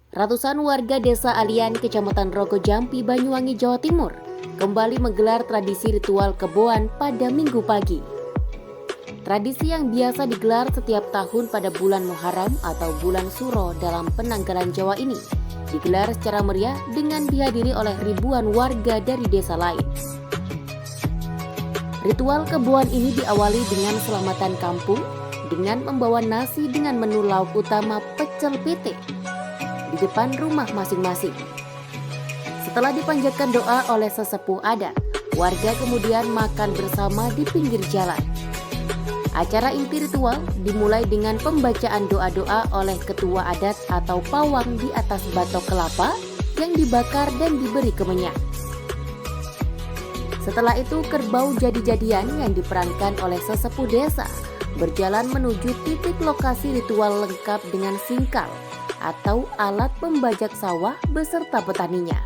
Ratusan warga desa Alian, Kecamatan Rogo Jampi, Banyuwangi, Jawa Timur kembali menggelar tradisi ritual keboan pada Minggu pagi. Tradisi yang biasa digelar setiap tahun pada bulan Muharram atau bulan Suro dalam penanggalan Jawa ini digelar secara meriah dengan dihadiri oleh ribuan warga dari desa lain. Ritual keboan ini diawali dengan selamatan kampung dengan membawa nasi dengan menu lauk utama pecel pite di depan rumah masing-masing. Setelah dipanjatkan doa oleh sesepuh adat, warga kemudian makan bersama di pinggir jalan. Acara inti ritual dimulai dengan pembacaan doa-doa oleh ketua adat atau pawang di atas batok kelapa yang dibakar dan diberi kemenyan. Setelah itu kerbau jadi-jadian yang diperankan oleh sesepuh desa berjalan menuju titik lokasi ritual lengkap dengan singkal atau alat pembajak sawah beserta petaninya.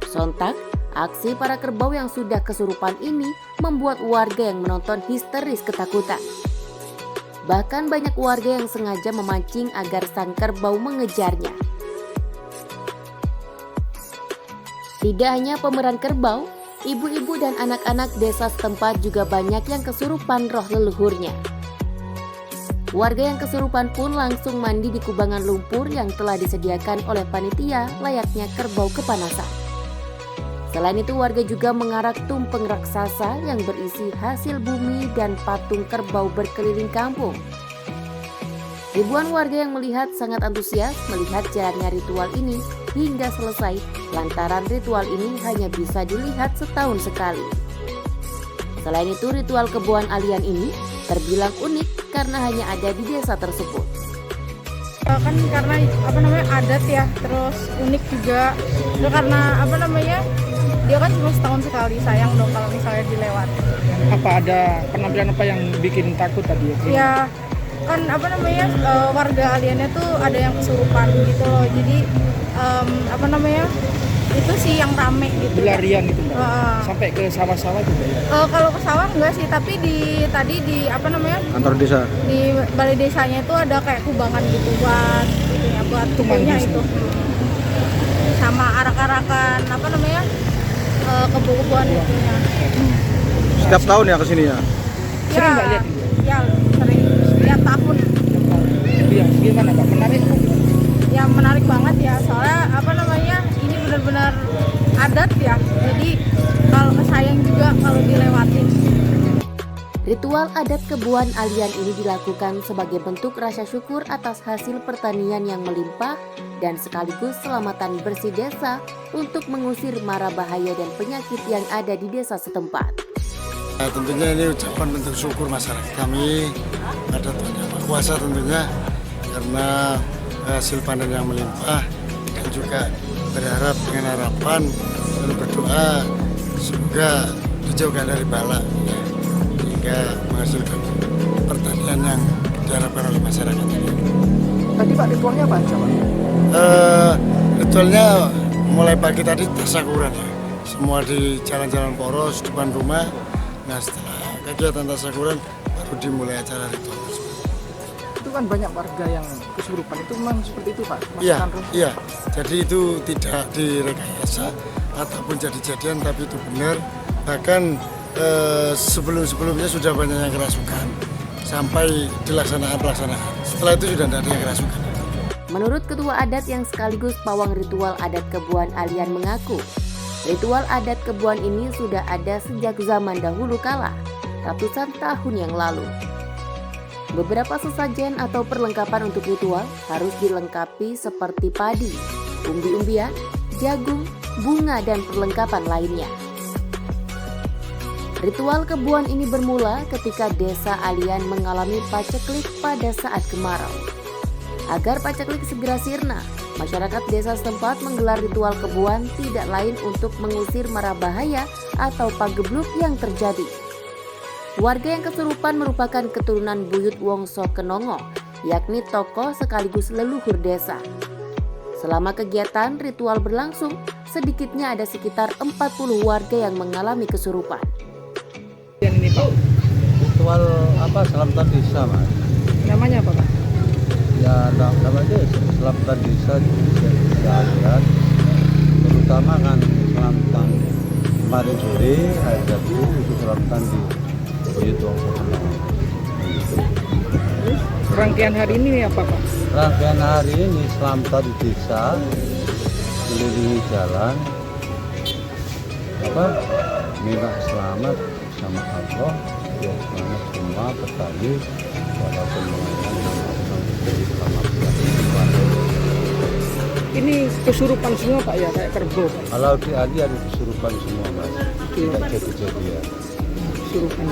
Sontak, aksi para kerbau yang sudah kesurupan ini membuat warga yang menonton histeris ketakutan. Bahkan banyak warga yang sengaja memancing agar sang kerbau mengejarnya. Tidak hanya pemeran kerbau, ibu-ibu dan anak-anak desa setempat juga banyak yang kesurupan roh leluhurnya. Warga yang kesurupan pun langsung mandi di kubangan lumpur yang telah disediakan oleh panitia layaknya kerbau kepanasan. Selain itu, warga juga mengarak tumpeng raksasa yang berisi hasil bumi dan patung kerbau berkeliling kampung. Ribuan warga yang melihat sangat antusias melihat jalannya ritual ini hingga selesai lantaran ritual ini hanya bisa dilihat setahun sekali. Selain itu, ritual keboan Alian ini terbilang unik karena hanya ada di desa tersebut. Kan karena adat ya, terus unik juga. Terus karena dia kan cuma setahun sekali, sayang dong kalau misalnya dilewat. Apa ada penampilan apa yang bikin takut tadi ya? Ya kan warga aliannya tuh ada yang kesurupan gitu loh. Jadi itu sih yang rame gitu. Berlarian gitu Mbak? Sampai ke sawah-sawah juga ya? Kalau ke sawah enggak sih, tapi tadi di Kantor desa? Di balai desanya itu ada kayak kubangan gitu buat tubuhnya itu. Sama arak-arakan kebo-keboan itunya. Setiap tahun ya kesini ya? Sering nggak lihat? Ya sering, setiap tahun. Iya, gimana Pak? Menarik apa gimana? Ya menarik banget ya, soalnya ini benar-benar adat ya. Jadi kalau sayang juga kalau dilewatin. Ritual adat keboan Alian ini dilakukan sebagai bentuk rasa syukur atas hasil pertanian yang melimpah dan sekaligus selamatan bersih desa untuk mengusir mara bahaya dan penyakit yang ada di desa setempat. Tentunya ini ucapan bentuk syukur masyarakat kami pada Tuhan Yang Maha Kuasa tentunya karena hasil panen yang melimpah dan juga berharap dengan harapan dan berdoa semoga dijauhkan dari bala ya, hingga menghasilkan pertanian yang diharapkan oleh masyarakat ini. Tadi Pak ritualnya apa aja Pak? Ritualnya mulai pagi tadi tasyakuran ya, semua di jalan-jalan poros depan rumah. Nah setelah kegiatan tasyakuran baru dimulai acara ritual tersebut. Itu kan banyak warga yang kesurupan, itu memang seperti itu Pak? Iya, jadi itu tidak direkayasa ataupun jadi-jadian, tapi itu benar. Bahkan sebelum-sebelumnya sudah banyak yang kerasukan sampai pelaksanaan. Setelah itu sudah tidak ada yang kerasukan. Menurut ketua adat yang sekaligus pawang ritual adat keboan Alian mengaku, ritual adat keboan ini sudah ada sejak zaman dahulu kala, ratusan tahun yang lalu. Beberapa sesajen atau perlengkapan untuk ritual harus dilengkapi seperti padi, umbi-umbian, jagung, bunga, dan perlengkapan lainnya. Ritual keboan ini bermula ketika desa Alian mengalami paceklik pada saat kemarau. Agar paceklik segera sirna, masyarakat desa setempat menggelar ritual keboan tidak lain untuk mengusir mara bahaya atau pagebluk yang terjadi. Warga yang kesurupan merupakan keturunan Buyut Wongso Kenongo, yakni tokoh sekaligus leluhur desa. Selama kegiatan ritual berlangsung, sedikitnya ada sekitar 40 warga yang mengalami kesurupan. Yang ini Pak? Ritual selamatan desa Mas. Namanya apa Pak? Ya namanya selamatan desa di Alian, terutama kan selamatan kemarin sore hari Sabtu itu selamatan di Boyolali. Rangkaian hari ini apa Pak? Rangkaian hari ini selamatan di desa, kelilingi jalan, minta selamat sama Allah, ya selamat semua petani, walaupun Ini kesurupan semua Pak ya, kayak kerbau Pak. kalau di Ali ada kesurupan semua Mas, tidak jadi-jadian. Kesurupan.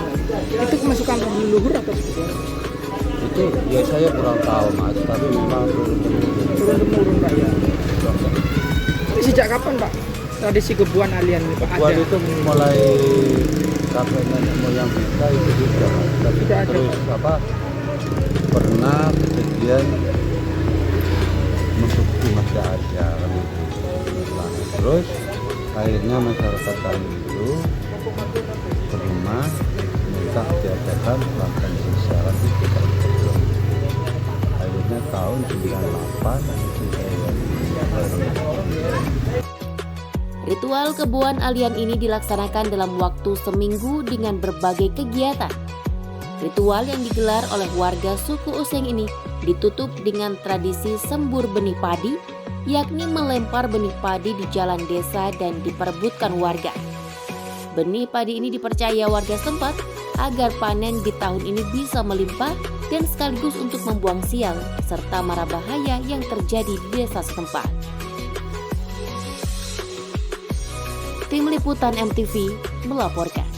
Itu kemasukan roh leluhur atau seperti apa? Itu ya saya kurang tahu Mas, tapi memang Turun-temurun Pak ya. Ini sejak kapan Pak tradisi kebuan Alian ini Pak? Buat Ada? itu mulai kakek nenek moyang kita itu juga Mas. Tapi Sudah ada, terus pernah kejadian mengikuti masih ada kan itu. Nah, terus akhirnya masyarakat kami itu ke rumah minta diadakan pelatihan sosial di kita. Akhirnya tahun 98 itu Ritual kebuan Alian ini dilaksanakan dalam waktu seminggu dengan berbagai kegiatan. Ritual yang digelar oleh warga suku Useng ini ditutup dengan tradisi sembur benih padi, yakni melempar benih padi di jalan desa dan diperebutkan warga. Benih padi ini dipercaya warga setempat agar panen di tahun ini bisa melimpah dan sekaligus untuk membuang sial serta mara bahaya yang terjadi di desa setempat. Tim Liputan MTV melaporkan.